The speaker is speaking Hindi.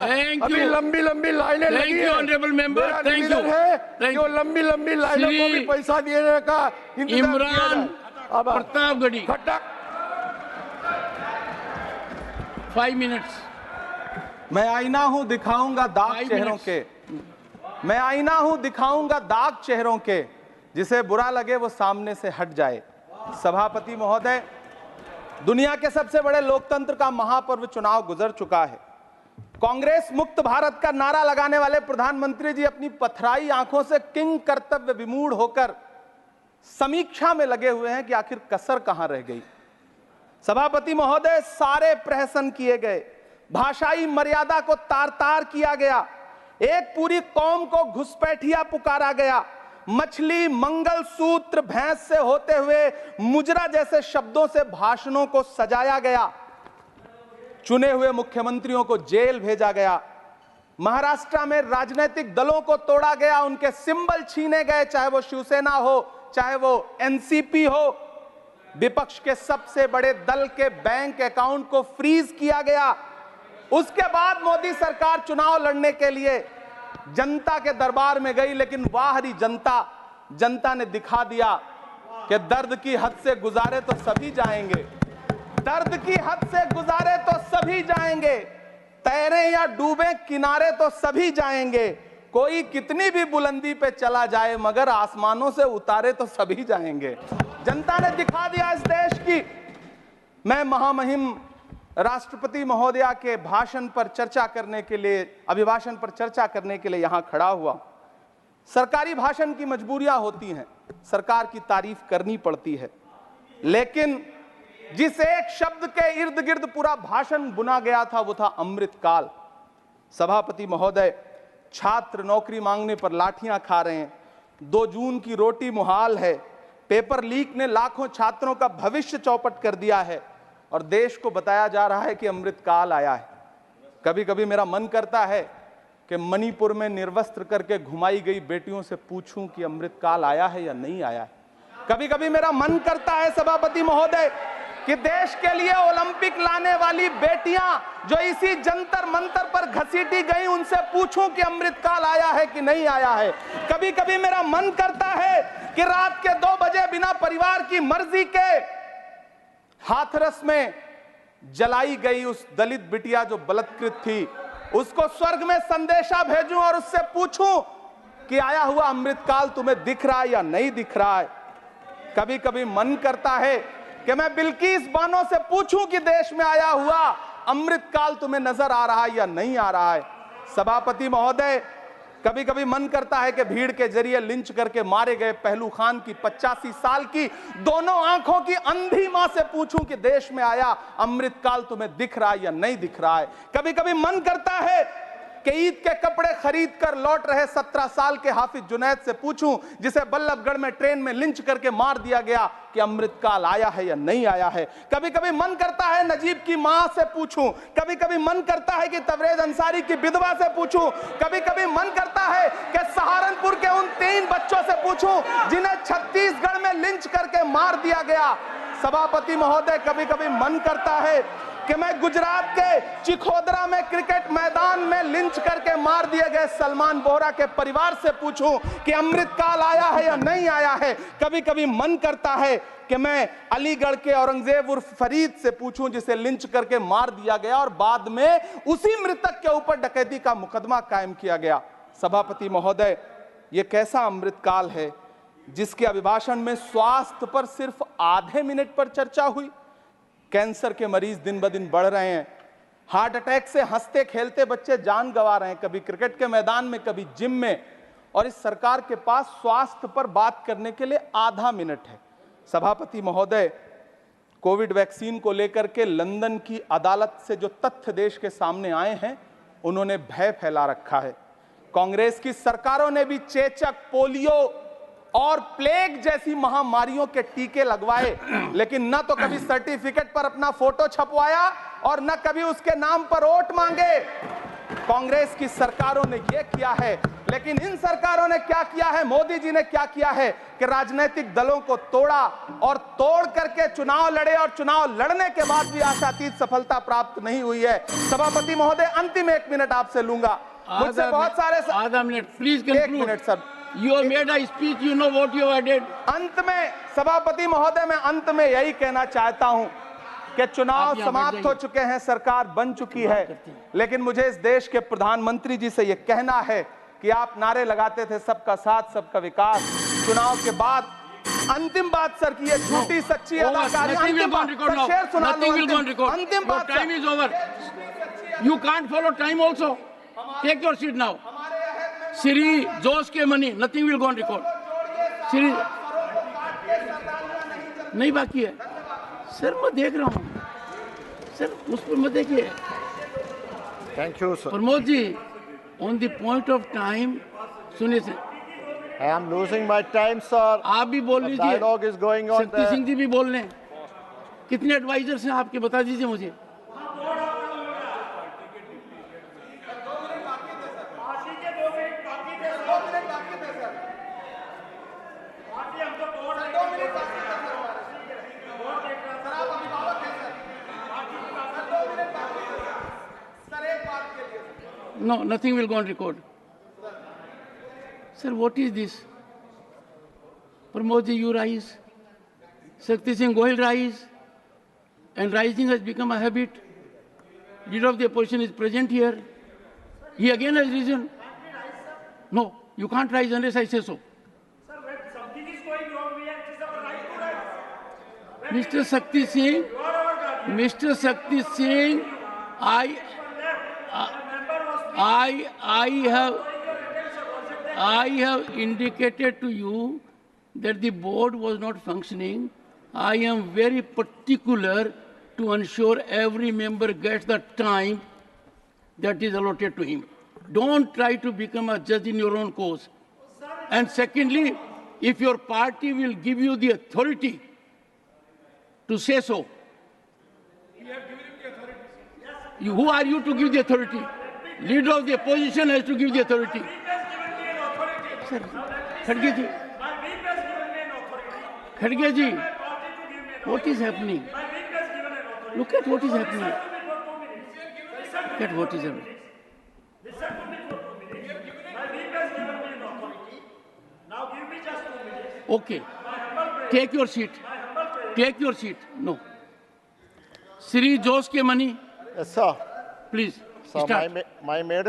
अभी लंबी लंबी लाइनें लगी है। ऑनरेबल मेंबर, थैंक यू है जो लंबी लंबी लाइनों को भी पैसा देने का इमरान प्रतापगढ़ी, खट्टा 5 मिनट्स। मैं आईना हूं दिखाऊंगा दाग चेहरों के, मैं आईना हूं दिखाऊंगा दाग चेहरों के, जिसे बुरा लगे वो सामने से हट जाए। सभापति महोदय, दुनिया के सबसे बड़े लोकतंत्र का महापर्व चुनाव गुजर चुका है। कांग्रेस मुक्त भारत का नारा लगाने वाले प्रधानमंत्री जी अपनी पथराई आंखों से किंग कर्तव्य विमूढ़ होकर समीक्षा में लगे हुए हैं कि आखिर कसर कहां रह गई। सभापति महोदय, सारे प्रहसन किए गए, भाषाई मर्यादा को तार तार किया गया, एक पूरी कौम को घुसपैठिया पुकारा गया, मछली, मंगल सूत्र, भैंस से होते हुए मुजरा जैसे शब्दों से भाषणों को सजाया गया, चुने हुए मुख्यमंत्रियों को जेल भेजा गया, महाराष्ट्र में राजनीतिक दलों को तोड़ा गया, उनके सिंबल छीने गए, चाहे वो शिवसेना हो चाहे वो एनसीपी हो, विपक्ष के सबसे बड़े दल के बैंक अकाउंट को फ्रीज किया गया। उसके बाद मोदी सरकार चुनाव लड़ने के लिए जनता के दरबार में गई, लेकिन वाहरी जनता ने दिखा दिया कि दर्द की हद से गुजारे तो सभी जाएंगे, दर्द की हद से गुजारे तो सभी जाएंगे, तैरे या डूबे किनारे तो सभी जाएंगे, कोई कितनी भी बुलंदी पे चला जाए मगर आसमानों से उतारे तो सभी जाएंगे। जनता ने दिखा दिया इस देश की। मैं महामहिम राष्ट्रपति महोदया के भाषण पर चर्चा करने के लिए, अभिभाषण पर चर्चा करने के लिए यहां खड़ा हुआ। सरकारी भाषण की मजबूरियां होती हैं, सरकार की तारीफ करनी पड़ती है, लेकिन जिस एक शब्द के इर्द गिर्द पूरा भाषण बुना गया था वो था अमृतकाल। सभापति महोदय, छात्र नौकरी मांगने पर लाठियां खा रहे हैं, 2 जून की रोटी मुहाल है, पेपर लीक ने लाखों छात्रों का भविष्य चौपट कर दिया है और देश को बताया जा रहा है कि अमृतकाल आया है। कभी कभी मेरा मन करता है कि मणिपुर में निर्वस्त्र करके घुमाई गई बेटियों से पूछूं कि अमृतकाल आया है या नहीं आया है। कभी कभी मेरा मन करता है सभापति महोदय कि देश के लिए ओलंपिक लाने वाली बेटियां जो इसी जंतर मंतर पर घसीटी गई, उनसे पूछूं कि अमृतकाल आया है कि नहीं आया है। कभी कभी मेरा मन करता है कि रात के 2 बजे बिना परिवार की मर्जी के हाथरस में जलाई गई उस दलित बिटिया जो बलात्कृत थी, उसको स्वर्ग में संदेशा भेजूं और उससे पूछूं कि आया हुआ अमृतकाल तुम्हें दिख रहा है या नहीं दिख रहा है। कभी कभी मन करता है कि मैं बिल्किस बानो से पूछूं कि देश में आया हुआ अमृतकाल तुम्हें नजर आ रहा है या नहीं आ रहा है। सभापति महोदय, कभी कभी मन करता है कि भीड़ के जरिए लिंच करके मारे गए पहलू खान की 85 साल की दोनों आंखों की अंधी मां से पूछूं कि देश में आया अमृतकाल तुम्हें दिख रहा है या नहीं दिख रहा है। कभी कभी मन करता है कि ईद के कपड़े खरीद कर लौट रहे 17 साल के हाफिज जुनैद से पूछूं, जिसे बल्लभगढ़ में ट्रेन में लिंच करके मार दिया गया, कि अमृतकाल आया है या नहीं आया है। कभी कभी मन करता है नजीब की मां से पूछूं, कभी कभी मन करता है कि तबरेज अंसारी की विधवा से पूछूं, कभी कभी मन करता है कि सहारनपुर के उन 3 बच्चों से पूछूं जिन्हें छत्तीसगढ़ में लिंच करके मार दिया गया। सभापति महोदय, कभी कभी मन करता है कि मैं गुजरात के चिखोदरा में क्रिकेट मैदान में लिंच करके मार दिए गए सलमान बोहरा के परिवार से पूछूं कि अमृतकाल आया है या नहीं आया है। कभी कभी मन करता है कि मैं अलीगढ़ के औरंगजेब उर्फ फरीद से पूछूं, जिसे लिंच करके मार दिया गया और बाद में उसी मृतक के ऊपर डकैती का मुकदमा कायम किया गया। सभापति महोदय, यह कैसा अमृतकाल है जिसके अभिभाषण में स्वास्थ्य पर सिर्फ आधे मिनट पर चर्चा हुई। कैंसर के मरीज दिन ब दिन बढ़ रहे हैं, हार्ट अटैक से हंसते खेलते बच्चे जान गंवा रहे हैं, कभी क्रिकेट के मैदान में कभी जिम में, और इस सरकार के पास स्वास्थ्य पर बात करने के लिए आधा मिनट है। सभापति महोदय, कोविड वैक्सीन को लेकर के लंदन की अदालत से जो तथ्य देश के सामने आए हैं, उन्होंने भय फैला रखा है। कांग्रेस की सरकारों ने भी चेचक, पोलियो और प्लेग जैसी महामारियों के टीके लगवाए, लेकिन न तो कभी सर्टिफिकेट पर अपना फोटो छपवाया और न कभी उसके नाम पर वोट मांगे। कांग्रेस की सरकारों ने यह किया है, लेकिन इन सरकारों ने क्या किया है, मोदी जी ने क्या किया है कि राजनीतिक दलों को तोड़ा और तोड़ करके चुनाव लड़े और चुनाव लड़ने के बाद भी आशातीत सफलता प्राप्त नहीं हुई है। सभापति महोदय, अंतिम 1 मिनट आपसे लूंगा। मुझसे बहुत सारे आधा minute please 1 minute sir. You have made a speech, you know what you have added. अंत में सभापति महोदय, मैं अंत में यही कहना चाहता हूं कि चुनाव समाप्त हो चुके हैं, सरकार बन चुकी है, लेकिन मुझे इस देश के प्रधानमंत्री जी से यह कहना है कि आप नारे लगाते थे सबका साथ सबका विकास, चुनाव के बाद अंतिम बात सर की ये झूठी सच्ची अदाकारी, अंतिम बात सर, शेर सुना लो, अंतिम बात time is over, you can't follow time also, take your seat now. Shri Jose K Mani, nothing will go on record. Shri नहीं बाकी है सर, मैं देख रहा हूँ सर, उस पर मत देखिए। Thank you sir. Pramod ji, on the point of time सुनिए sir. I am losing my time sir. आप भी बोल लीजिए, dialogue is going on. Shakti Singh ji भी बोल रहे हैं। कितने एडवाइजर्स हैं आपके, बता दीजिए मुझे। No, nothing will go on record. Sir, what is this? Pramod ji, you rise. Shakti Singh Gohil rise. And rising has become a habit. Leader of the opposition is present here. He again has risen. No, you can't rise unless I say so. Sir, when something is going wrong, it is our right to rise. Mr. Shakti Singh, Mr. Shakti Singh, I have indicated to you that the board was not functioning. I am very particular to ensure every member gets the time that is allotted to him. Don't try to become a judge in your own cause. And secondly, if your party will give you the authority to say so, who are you to give the authority? Leader of the opposition has to give the authority. Sir, Khadge ji, Khadge ji, what is happening? Look at what is happening. Look at what is happening. Okay, take your seat. Take your seat. No. Shri Josh Ke Mani, Yes sir. please So start. my maiden